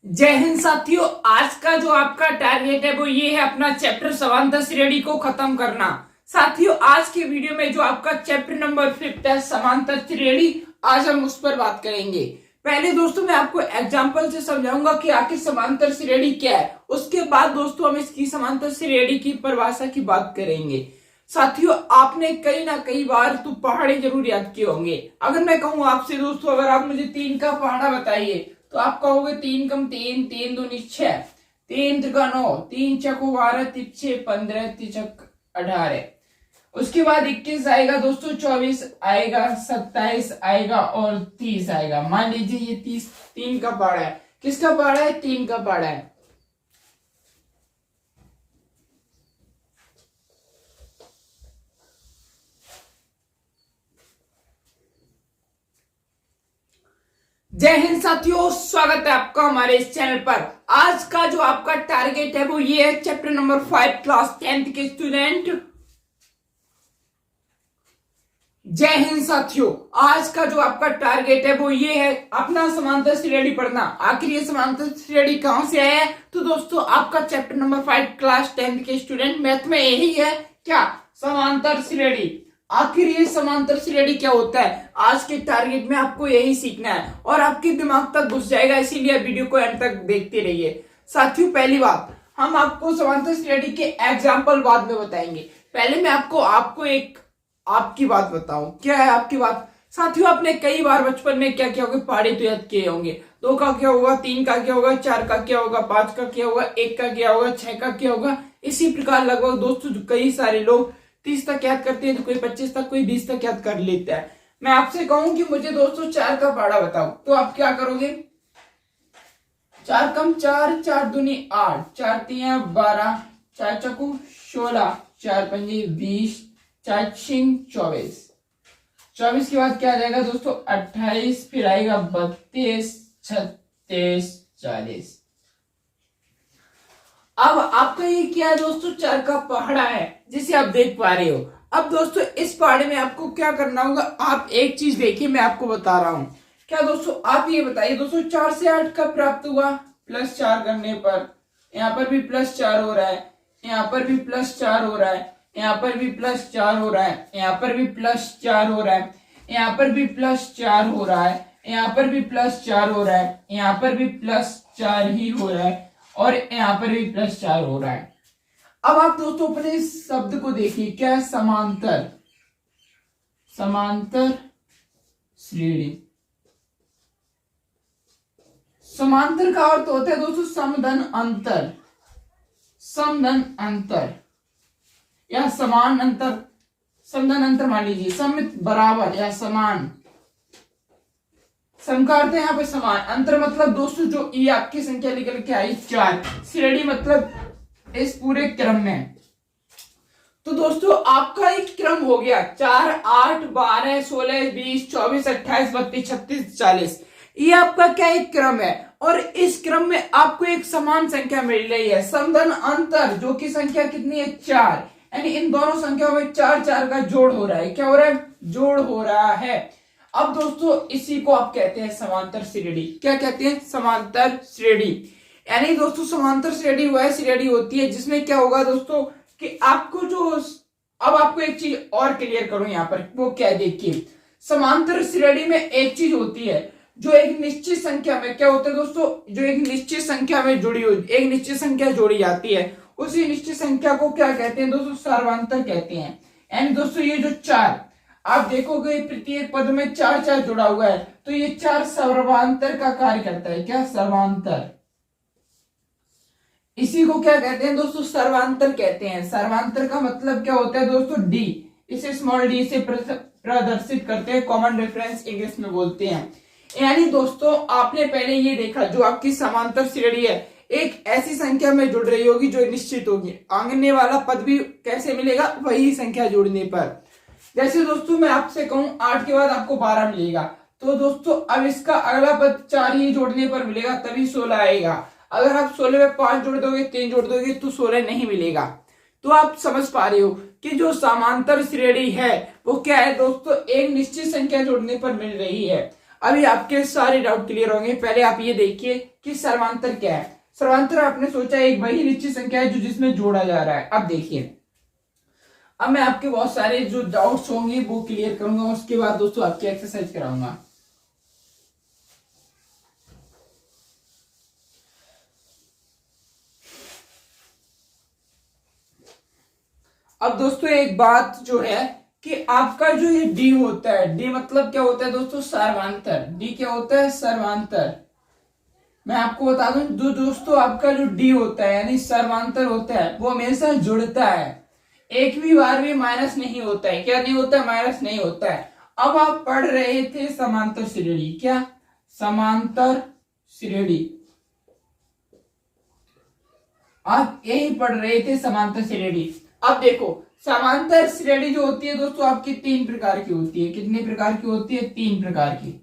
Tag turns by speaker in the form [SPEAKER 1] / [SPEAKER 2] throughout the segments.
[SPEAKER 1] जय हिंद साथियों। आज का जो आपका टारगेट है वो ये है अपना चैप्टर समांतर श्रेणी को खत्म करना। साथियों आज के वीडियो में जो आपका चैप्टर नंबर 5 है समांतर श्रेणी, आज हम उस पर बात करेंगे। पहले दोस्तों मैं आपको एग्जांपल से समझाऊंगा कि आखिर समांतर श्रेणी क्या है। उसके बाद दोस्तों हम इसकी समांतर श्रेणी की परिभाषा की बात करेंगे। साथियों आपने कई ना कई बार तो पहाड़े जरूर याद किए होंगे। अगर मैं कहूं आपसे दोस्तों, अगर आप मुझे 3 का पहाड़ा बताइए तो आप कहोगे 3 कम 3, 3 दूनी 6, 3 त्रिका 9, 3 चको 12, 3 6 15, 3 18। उसके बाद 21 आएगा दोस्तों, 24 आएगा, 27 आएगा और 30 आएगा। मान लीजिए ये 30 3 का पहाड़ा है। किसका पहाड़ा है? 3 का पहाड़ा है। जय हिंद साथियों, स्वागत है आपका हमारे इस चैनल पर। आज का जो आपका टारगेट है वो ये है चैप्टर नंबर 5 क्लास 10th के स्टूडेंट। जय हिंद साथियों, आज का जो आपका टारगेट है वो ये है अपना समांतर श्रेणी पढ़ना। आखिर ये समांतर श्रेणी कहां से आया है? तो दोस्तों आपका चैप्टर नंबर 5 क्लास 10th के स्टूडेंट मैथ में यही है। क्या? समांतर श्रेणी। आखिर ये समांतर श्रेणी क्या होता है? आज के टारगेट में आपको यही सीखना है और आपके दिमाग तक घुस जाएगा, इसीलिए वीडियो को एंड तक देखते रहिए। साथियों पहली बात, हम आपको समांतर श्रेणी के एग्जाम्पल बाद में बताएंगे। पहले मैं आपको एक आपकी बात बताऊं। क्या है आपकी बात? साथियों आपने कई बार बचपन में क्या किया होगा, पहाड़े तो याद किए होंगे। 2 का क्या होगा, 3 का क्या होगा, 4 का क्या होगा, 5 का क्या होगा, 1 का क्या होगा, 6 का क्या होगा। इसी प्रकार लगभग दोस्तों कई सारे लोग 30 तक याद करते हैं, तो कोई 25 तक, कोई 20 तक याद कर लेता है। मैं आपसे कहूं कि मुझे दोस्तों 4 का पहाड़ा बताओ, तो आप क्या करोगे? 4 कम 4, 4 दूनी 8, 4 तिया 12, 4 चकू 16, 4 पंजे 20, 4 छिंग 24। 24 के बाद क्या आ जाएगा दोस्तों? 28, फिर आएगा 32, 36, 40। अब आपका ये क्या है दोस्तों? 4 का पहाड़ा है जिसे आप देख पा रहे हो। अब दोस्तों इस पहाड़े में आपको क्या करना होगा? आप एक चीज देखिए, मैं आपको बता रहा हूं। क्या दोस्तों आप ये बताइए दोस्तों, 4 से 8 कब प्राप्त हुआ? +4 करने पर। यहाँ पर भी +4 हो रहा है, यहाँ पर भी +4 हो रहा है, यहाँ पर भी +4 हो रहा है, यहाँ पर भी +4 हो रहा है, यहाँ पर भी +4 हो रहा है, यहाँ पर भी +4 हो रहा है, यहाँ पर भी +4 ही हो रहा है और यहाँ पर भी +4 हो रहा है। अब आप दोस्तों अपने इस शब्द को देखिए, क्या है? समांतर। समांतर श्रेणी। समांतर का अर्थ होता है दोस्तों समधन अंतर। समधन अंतर या समान अंतर। समधन अंतर मान लीजिए, समित बराबर या समान। सम का अर्थ है यहाँ पे समान, अंतर मतलब दोस्तों जो ये आपकी संख्या निकल के आई 4, श्रेणी मतलब इस पूरे क्रम में। तो दोस्तों आपका एक क्रम हो गया 4, 8, 12, 16, 20, 24, 28, 32, 36, 40। ये आपका क्या एक क्रम है और इस क्रम में आपको एक समान संख्या मिल रही है। समधन अंतर जो की संख्या कितनी है? 4। यानी इन दोनों संख्याओं में 4 4 का जोड़ हो रहा है। क्या हो रहा है? जोड़ हो रहा है। अब दोस्तों इसी को आप कहते हैं समांतर श्रेणी। क्या कहते हैं? समांतर श्रेणी। यानी दोस्तों समांतर श्रेणी वह श्रेणी होती है जिसमें क्या होगा दोस्तों कि आपको जो, अब आपको एक चीज और क्लियर करूं यहाँ पर, वो क्या है देखिए। समांतर श्रेणी में एक चीज होती है जो एक निश्चित संख्या में क्या होता है दोस्तों, जो एक निश्चित संख्या में जुड़ी हुई, एक निश्चित संख्या जोड़ी जाती है, उसी निश्चित संख्या को क्या कहते हैं दोस्तों? सर्वांतर कहते हैं। यानी दोस्तों ये जो 4 आप देखोगे प्रत्येक पद में 4 4 जुड़ा हुआ है, तो ये 4 सर्वांतर का कार्य करता है। क्या? सर्वांतर। इसी को क्या कहते हैं दोस्तों? सर्वांतर कहते हैं। सर्वांतर का मतलब क्या होता है दोस्तों? डी। इसे स्मॉल डी से प्रदर्शित करते हैं, कॉमन रेफरेंस इंग्लिश में बोलते हैं। यानी दोस्तों आपने पहले ये देखा, जो आपकी समांतर श्रेणी है एक ऐसी संख्या में जुड़ रही होगी जो निश्चित होगी। आगने वाला पद भी कैसे मिलेगा? वही संख्या जोड़ने पर। जैसे दोस्तों मैं आपसे कहूं 8 के बाद आपको 12 मिलेगा, तो दोस्तों अब इसका अगला पद 4 ही जोड़ने पर मिलेगा, तभी 16 आएगा। अगर आप 16 में 5 जोड़ दोगे, 3 जोड़ दोगे तो 16 नहीं मिलेगा। तो आप समझ पा रहे हो कि जो समांतर श्रेणी है वो क्या है दोस्तों? एक निश्चित संख्या जोड़ने पर मिल रही है। अभी आपके सारे डाउट क्लियर होंगे। पहले आप ये देखिए कि सर्वांतर क्या है। सर्वांतर आपने सोचा एक वही निश्चित संख्या है जो जिसमें जोड़ा जा रहा है। अब देखिए, अब मैं आपके बहुत सारे जो डाउट्स होंगे वो क्लियर करूंगा, उसके बाद दोस्तों आपकी एक्सरसाइज कराऊंगा। अब दोस्तों एक बात जो है कि आपका जो ये डी होता है, डी मतलब क्या होता है दोस्तों, सर्वांतर। डी क्या होता है, सर्वांतर। मैं आपको बता दूं जो दोस्तों आपका जो डी होता है यानी सर्वांतर होता है वो हमेशा जुड़ता है, एक भी बार भी माइनस नहीं होता है। क्या नहीं होता है, माइनस नहीं होता है। अब आप पढ़ रहे थे समांतर श्रेणी, क्या समांतर श्रेणी, आप यही पढ़ रहे थे समांतर श्रेणी। अब देखो समांतर श्रेणी जो होती है दोस्तों आपकी तीन प्रकार की होती है। कितने प्रकार की होती है, तीन प्रकार की।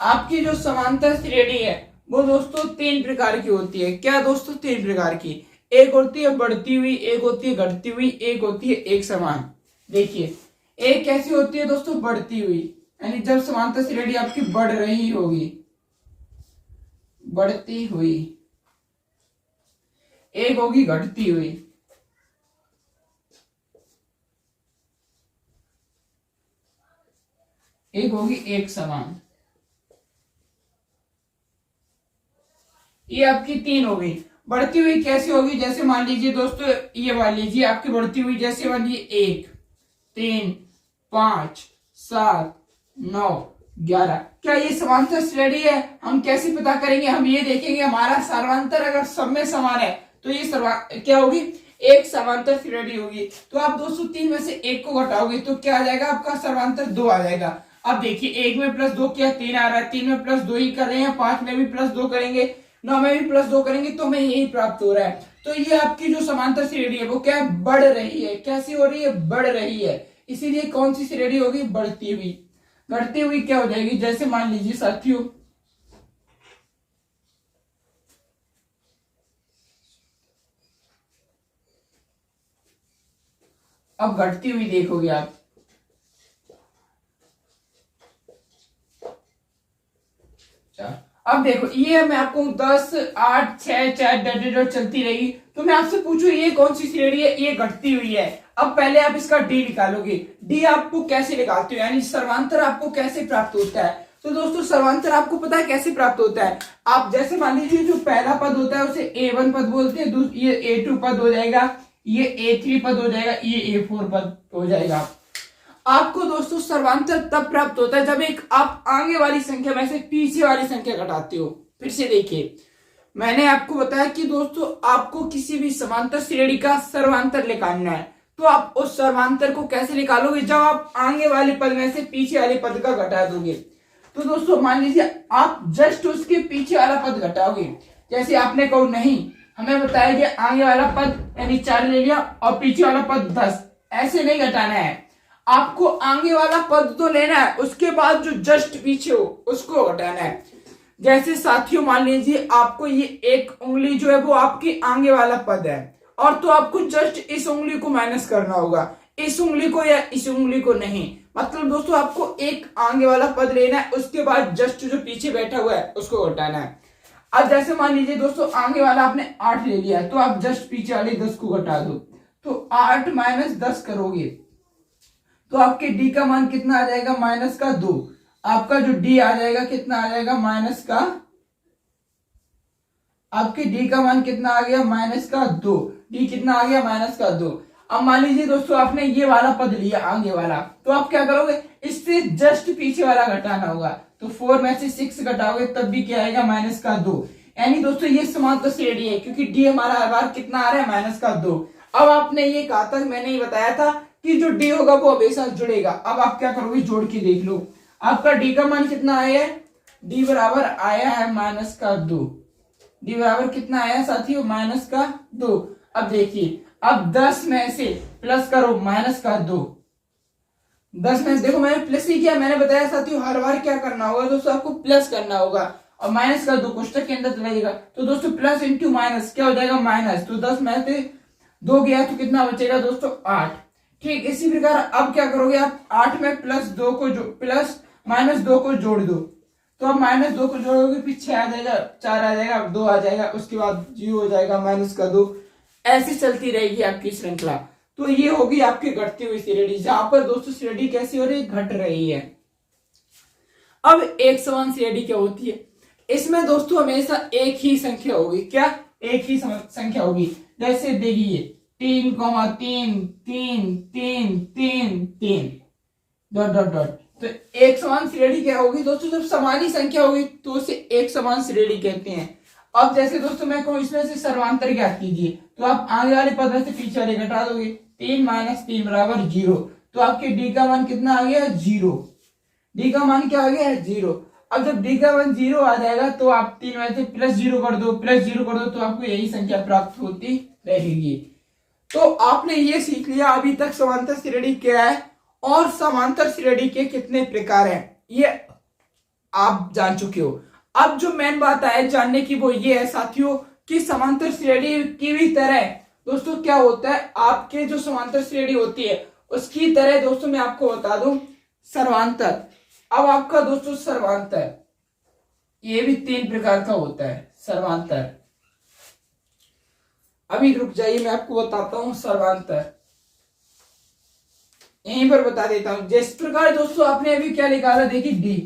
[SPEAKER 1] आपकी जो समांतर श्रेणी है वो दोस्तों तीन प्रकार की होती है। क्या दोस्तों, तीन प्रकार की। एक होती है बढ़ती हुई, एक होती है घटती हुई, एक होती है एक समान। देखिए एक कैसी होती है दोस्तों, बढ़ती हुई, यानी जब समांतर श्रेणी आपकी बढ़ रही होगी, बढ़ती हुई। एक होगी घटती हुई, एक होगी एक समान। ये आपकी तीन हो गई। बढ़ती हुई कैसी होगी, जैसे मान लीजिए दोस्तों ये मान लीजिए आपकी बढ़ती हुई, जैसे मान लीजिए 1 3 5 7 9 11। क्या ये समांतर श्रेणी है? हम कैसे पता करेंगे, हम ये देखेंगे हमारा सर्वांतर अगर सब में समान है तो ये क्या होगी, एक समांतर श्रेणी होगी। तो आप दोस्तों तीन में से एक को घटाओगे तो क्या आ जाएगा, आपका सर्वांतर 2 आ जाएगा। अब देखिए एक में प्लस 2 क्या 3 आ रहा है, 3 में प्लस 2 ही कर रहे हैं, 5 में भी प्लस 2 करेंगे, 9 में भी प्लस 2 करेंगे तो हमें यही प्राप्त हो रहा है। तो ये आपकी जो समांतर श्रेणी है वो क्या है, बढ़ रही है। कैसी हो रही है, बढ़ रही है। इसीलिए कौन सी श्रेणी होगी, बढ़ती हुई। घटती हुई क्या हो जाएगी, जैसे मान लीजिए साथियों अब घटती हुई देखोगे आप, अब देखो ये मैं आपको 10 8 6 4 चलती रहेगी। तो मैं आपसे पूछूं ये कौन सी श्रेणी है, ये घटती हुई है। अब पहले आप इसका डी निकालोगे। डी आपको कैसे निकालते हो, यानी सर्वांतर आपको कैसे प्राप्त होता है। तो दोस्तों सर्वांतर आपको पता है कैसे प्राप्त होता है। आप जैसे मान लीजिए जो पहला पद होता है उसे A1 पद बोलते हैं, ये A2 पद हो जाएगा, ये A3 पद हो जाएगा, ये A4 पद हो जाएगा। आपको दोस्तों सर्वांतर तब प्राप्त होता है जब एक आप आगे वाली संख्या में से पीछे वाली संख्या घटाते हो। फिर से देखिए मैंने आपको बताया कि दोस्तों आपको किसी भी समांतर श्रेणी का सर्वांतर निकालना है तो आप उस सर्वांतर को कैसे निकालोगे, जब आप आगे वाले पद में से पीछे वाले पद का घटा दोगे। तो दोस्तों मान लीजिए आप जस्ट उसके पीछे वाला पद घटाओगे। जैसे आपने कहो नहीं, हमें बताया कि आगे वाला पद यानी 4 ले लिया और पीछे वाला पद 10, ऐसे नहीं घटाना है। आपको आगे वाला पद तो लेना है, उसके बाद जो जस्ट पीछे हो उसको घटाना है। जैसे साथियों मान लीजिए आपको ये एक उंगली जो है वो आपकी आगे वाला पद है, और तो आपको जस्ट इस उंगली को माइनस करना होगा, इस उंगली को या इस उंगली को नहीं। मतलब दोस्तों आपको एक आगे वाला पद लेना है, उसके बाद जस्ट जो पीछे बैठा हुआ है उसको घटाना है। अब जैसे मान लीजिए दोस्तों आगे वाला आपने 8 ले लिया तो आप जस्ट पीछे वाले 10 को घटा दो, तो 8 माइनस 10 करोगे तो आपके डी का मान कितना आ जाएगा, माइनस का 2। आपका जो डी आ जाएगा कितना आ जाएगा, माइनस का, आपके डी का मान कितना आ गया, माइनस का 2। डी कितना आ गया, माइनस का 2। अब मान लीजिए दोस्तों आपने ये वाला पद लिया आगे वाला, तो आप क्या करोगे, इससे जस्ट पीछे वाला घटाना होगा। तो 4 में से 6 घटाओगे तब भी क्या आएगा, माइनस का 2। यानी दोस्तों ये समांतर श्रेणी है क्योंकि डी हमारा हर बार कितना आ रहा है, माइनस का 2। अब आपने ये कहा था, मैंने ये बताया था कि जो डी होगा वो हमेशा जुड़ेगा। अब आप क्या करोगे, जोड़ के देख लो। आपका डी का मान कितना आया है, डी बराबर आया है माइनस का 2। डी बराबर कितना आया साथियों, माइनस का 2। अब देखिए अब 10 में से प्लस करो माइनस का 2। 10 में से देखो मैंने प्लस ही किया, मैंने बताया साथियों हर बार क्या करना होगा दोस्तों, आपको प्लस करना होगा और माइनस का 2 कोष्टक के अंदर चलाइएगा। तो दोस्तों प्लस इंटू माइनस क्या हो जाएगा, माइनस। तो 10 में से 2 गया तो कितना बचेगा दोस्तों, 8। ठीक इसी प्रकार अब क्या करोगे आप, 8 में प्लस 2 को जो प्लस -2 को जोड़ दो, तो अब -2 को जोड़ोगे फिर 6 आ जाएगा, 4 आ जाएगा, 2 आ जाएगा, उसके बाद 0 हो जाएगा, -2, ऐसी चलती रहेगी आपकी श्रृंखला। तो ये होगी आपकी घटती हुई श्रेणी, जहां पर दोस्तों श्रेणी कैसी हो रही है, घट रही है। अब एक समान श्रेणी क्या होती है, इसमें दोस्तों हमेशा एक ही संख्या होगी। क्या? एक ही संख्या होगी। जैसे देखिए 3, 3, 3, 3, 3, 3 डॉट डॉट डॉट। तो एक समान श्रेणी क्या होगी दोस्तों, जब समान ही संख्या होगी तो उसे एक समान श्रेणी कहते हैं। अब जैसे दोस्तों मैं कहूं इसमें से सर्वांतर ज्ञात कीजिए, तो आप आगे वाले पद में से पीछे वाले घटा दोगे। 3 - 3 बराबर 0, तो आपके डी का मान कितना आ गया? 0। डी का मान क्या आ गया? 0। अब जब डी का मान 0 आ जाएगा तो आप 3 में से +0 कर दो, +0 कर दो, तो आपको यही संख्या प्राप्त होती रहेगी। तो आपने ये सीख लिया अभी तक समांतर श्रेणी क्या है और समांतर श्रेणी के कितने प्रकार हैं, ये आप जान चुके हो। अब जो मेन बात है जानने की वो ये है साथियों कि समांतर श्रेणी की भी तरह दोस्तों क्या होता है, आपके जो समांतर श्रेणी होती है उसकी तरह दोस्तों मैं आपको बता दूं सर्वांतर। अब आपका दोस्तों सर्वांतर ये भी 3 प्रकार का होता है सर्वांतर। अभी रुक जाइए, मैं आपको बताता हूं सर्वांतर, यहीं पर बता देता हूं। जिस प्रकार दोस्तों आपने अभी क्या लिखा था, देखिए डी,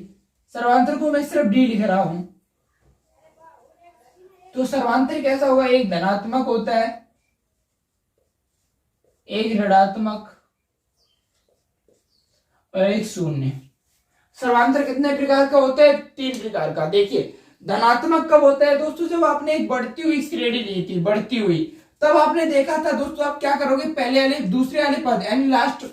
[SPEAKER 1] सर्वांतर को मैं सिर्फ डी लिख रहा हूं। तो सर्वांतर कैसा होगा, एक धनात्मक होता है, एक ऋणात्मक और एक शून्य। सर्वांतर कितने प्रकार का होता है? 3 प्रकार का। देखिए धनात्मक कब होता है दोस्तों, जब आपने एक बढ़ती हुई श्रेणी ली थी, बढ़ती हुई, तब आपने देखा था दोस्तों आप क्या करोगे, पहले वाले दूसरे वाले पद यानी लास्ट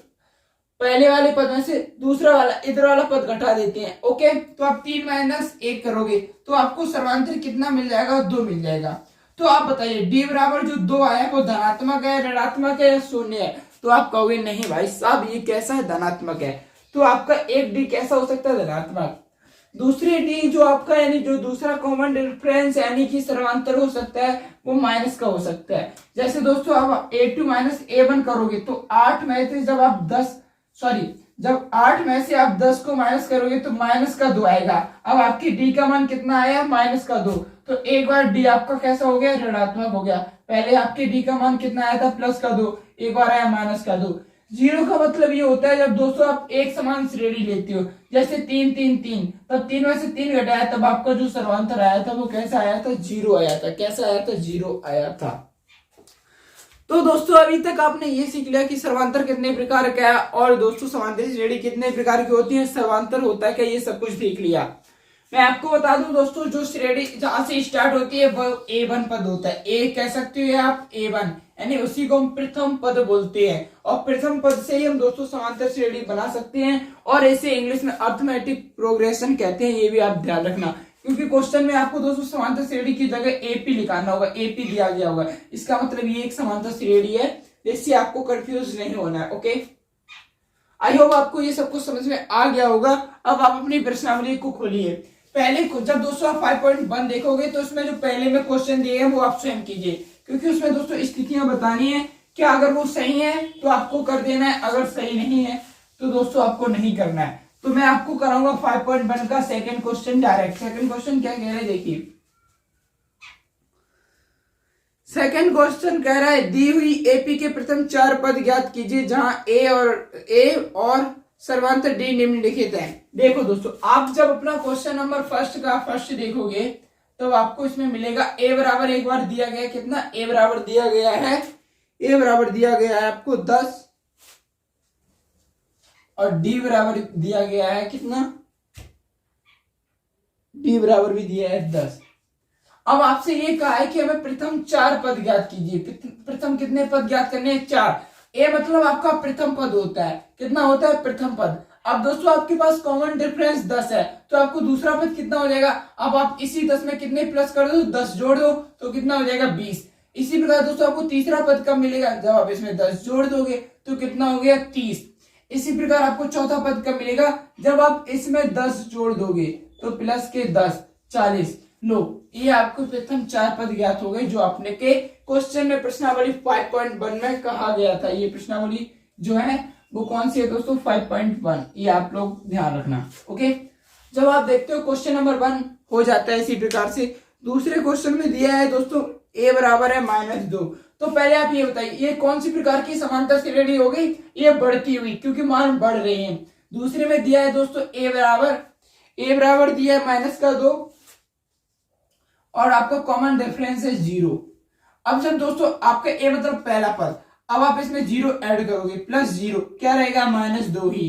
[SPEAKER 1] पहले वाले पद में से दूसरा वाला इधर वाला पद घटा देते हैं। ओके, तो आप 3 - 1 करोगे तो आपको सर्वांतर कितना मिल जाएगा? 2 मिल जाएगा। तो आप बताइए डी बराबर जो 2 आया वो धनात्मक है, ऋणात्मक है या शून्य है? तो आप कहोगे नहीं भाई साहब ये कैसा है, धनात्मक है। तो आपका एक डी कैसा हो सकता है? धनात्मक। दूसरी डी जो आपका यानी जो दूसरा कॉमन डिफरेंस यानी कि सर्वांतर हो सकता है वो माइनस का हो सकता है। जैसे दोस्तों आप a2 - a1 करोगे तो 8 में से जब आप 8 में से आप 10 को माइनस करोगे तो -2 आएगा। अब आपकी डी का मान कितना आया? -2। तो एक बार डी आपका कैसा हो गया? ऋणात्मक हो गया। पहले आपके डी का मान कितना आया था? +2, एक बार आया -2। 0 का मतलब ये होता है जब दोस्तों आप एक समान श्रेणी लेते हो, जैसे 3, 3, 3, तब 3 में से 3 घटाया तब आपका जो सर्वांतर आया था वो कैसा आया था? 0 आया था। कैसा आया था? 0 आया था। तो दोस्तों अभी तक आपने ये सीख लिया कि सर्वांतर कितने प्रकार का है और दोस्तों समांतर श्रेणी कितने प्रकार की होती है, सर्वांतर होता है क्या, ये सब कुछ सीख लिया। मैं आपको बता दूं दोस्तों जो श्रेणी जहां से स्टार्ट होती है वो A1 पद होता है। ए कह सकते हो आप A1 यानी उसी को हम प्रथम पद बोलते हैं और प्रथम पद से ही हम दोस्तों समांतर श्रेणी बना सकते हैं और इसे इंग्लिश में अर्थमेटिक प्रोग्रेशन कहते हैं। ये भी आप ध्यान रखना क्योंकि क्वेश्चन में आपको दोस्तों समांतर श्रेणी की जगह एपी लिखाना होगा, एपी दिया गया होगा, इसका मतलब ये एक समांतर श्रेणी है, जिससे आपको कंफ्यूज नहीं होना है। ओके, आई होप आपको ये सब कुछ समझ में आ गया होगा। अब आप अपनी प्रश्नावली को खोलिए। पहले जब दोस्तों आप 5.1 देखोगे तो उसमें जो पहले में क्वेश्चन दिए हैं वो आप स्वयं कीजिए, क्योंकि उसमें दोस्तों स्थितियां बतानी है क्या, अगर वो सही है तो आपको कर देना है, अगर सही नहीं है तो दोस्तों आपको नहीं करना है। तो मैं आपको कराऊंगा 5.1 का second question direct. Second question क्या कह रहे हैं देखिए। सेकंड क्वेश्चन कह रहा है दी हुई एपी के प्रथम 4 पद ज्ञात कीजिए जहां ए और सर्वांतर डी निम्नलिखित है। देखो दोस्तों आप जब अपना क्वेश्चन नंबर फर्स्ट देखोगे तो आपको इसमें मिलेगा ए बराबर एक बार दिया गया कितना, ए बराबर दिया गया है आपको 10 और डी बराबर दिया गया है कितना, डी बराबर भी दिया है 10। अब आपसे ये कहा है कि हमें प्रथम 4 पद ज्ञात कीजिए। प्रथम कितने पद ज्ञात करने हैं? 4। ए मतलब आपका प्रथम पद होता है, कितना होता है? प्रथम पद। अब दोस्तों आपके पास कॉमन डिफरेंस 10 है तो आपको दूसरा पद कितना हो जाएगा? अब आप इसी 10 में कितने प्लस कर दो, 10 जोड़ दो तो कितना हो जाएगा? 20। इसी प्रकार दोस्तों आपको तीसरा पद कब मिलेगा? जब आप इसमें 10 जोड़ दोगे तो कितना हो गया? 30। इसी प्रकार आपको चौथा पद कब मिलेगा? जब आप इसमें 10 जोड़ दोगे तो प्लस के 10 40। लो ये आपको प्रथम 4 पद ज्ञात हो गए जो आपने के क्वेश्चन में प्रश्नावली 5.1 में कहा गया था। ये प्रश्नावली जो है वो कौन सी है दोस्तों 5.1, ये आप लोग ध्यान रखना। ओके, जब आप देखते हो क्वेश्चन नंबर 1 हो जाता है इसी प्रकार से। दूसरे क्वेश्चन में दिया है दोस्तों a बराबर है -2। तो पहले आप ये बताइए ये कौन सी प्रकार की समांतर श्रेणी हो गई, ये बढ़ती हुई, क्योंकि मान बढ़ रहे हैं। दूसरे में दिया है दोस्तों a बराबर दिया है -2 और आपका कॉमन रेफरेंस है 0। अब जब दोस्तों आपका a मतलब पहला पद, अब आप इसमें 0 ऐड करोगे, +0 क्या रहेगा -2 ही,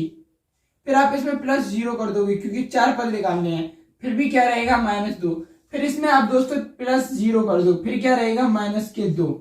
[SPEAKER 1] फिर आप इसमें +0 कर दोगे क्योंकि 4 पद निकालने हैं, फिर भी क्या रहेगा -2, फिर इसमें आप दोस्तों +0 कर दो, फिर क्या रहेगा -2।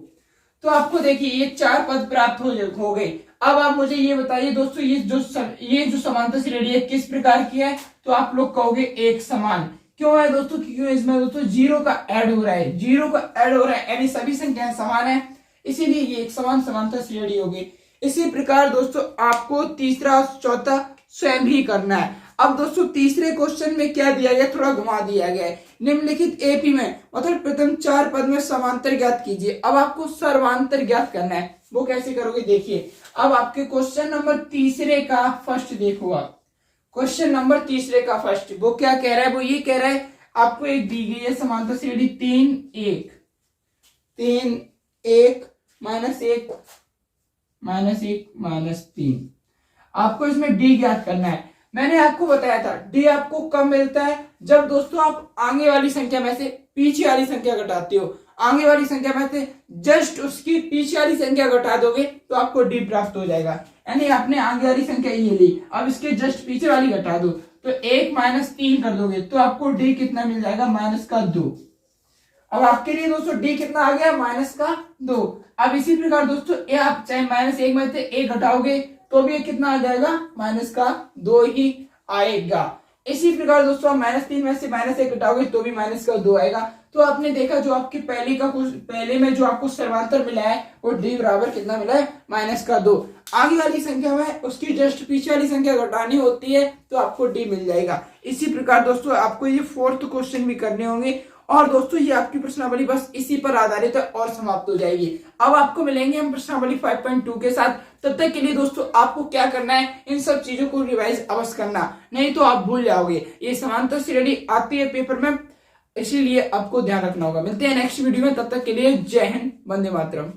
[SPEAKER 1] तो आपको देखिए ये 4 पद प्राप्त हो गए। अब आप मुझे ये बताइए दोस्तों ये जो समांतर श्रेणी है किस प्रकार की है, तो आप लोग कहोगे एक समान। क्यों है दोस्तों, क्योंकि इसमें दोस्तों 0 का ऐड हो रहा है, 0 का ऐड हो रहा है यानी सभी संख्याएं समान है, इसीलिए ये एक समान समांतर श्रेणी होगी। इसी प्रकार दोस्तों आपको तीसरा और चौथा स्वयं ही करना है। अब दोस्तों तीसरे क्वेश्चन में क्या दिया गया, थोड़ा घुमा दिया गया है। निम्नलिखित एपी में मतलब प्रथम 4 पद में समांतर ज्ञात कीजिए। अब आपको सर्वांतर ज्ञात करना है, वो कैसे करोगे देखिए। अब आपके क्वेश्चन नंबर तीसरे का फर्स्ट देखो आप, क्वेश्चन नंबर तीसरे का फर्स्ट वो क्या कह रहा है, वो ये कह रहा है आपको एक दी गई है समांतर श्रेणी 3 1 -1 -3। आपको इसमें डी ज्ञात करना है। मैंने आपको बताया था डी आपको कब मिलता है, जब दोस्तों आप आगे वाली संख्या में से पीछे वाली संख्या घटाते हो। आगे वाली संख्या में से जस्ट उसकी पीछे वाली संख्या घटा दोगे तो आपको डी प्राप्त हो जाएगा। यानी आपने आगे वाली संख्या ये ली, अब इसके जस्ट पीछे वाली घटा दो, तो 1 -3 कर दोगे तो आपको डी कितना मिल जाएगा -2। अब आपके लिए दोस्तों डी कितना आ गया -2। अब इसी प्रकार दोस्तों ये आप चाहे -1 में से 1 घटाओगे तो भी ये कितना आ जाएगा -2 ही आएगा। इसी प्रकार दोस्तों आप -3 में से -1 घटाओगे तो भी -2 आएगा। तो आपने देखा जो आपकी पहले में जो आपको सर्वांतर मिला है वो डी बराबर कितना मिला है -2। आगे वाली संख्या में उसकी जस्ट पीछे वाली संख्या घटानी होती है तो आपको डी मिल जाएगा। इसी प्रकार दोस्तों आपको ये 4th क्वेश्चन भी करने होंगे और दोस्तों ये आपकी प्रश्नावली बस इसी पर आधारित है और समाप्त हो जाएगी। अब आपको मिलेंगे हम प्रश्नावली 5.2 के साथ। तब तक के लिए दोस्तों आपको क्या करना है, इन सब चीजों को रिवाइज अवश्य करना, नहीं तो आप भूल जाओगे। ये समांतर श्रेणी आती है पेपर में, इसीलिए आपको ध्यान रखना होगा। मिलते हैं नेक्स्ट वीडियो में, तब तक के लिए जय हिंद, वंदे मातरम।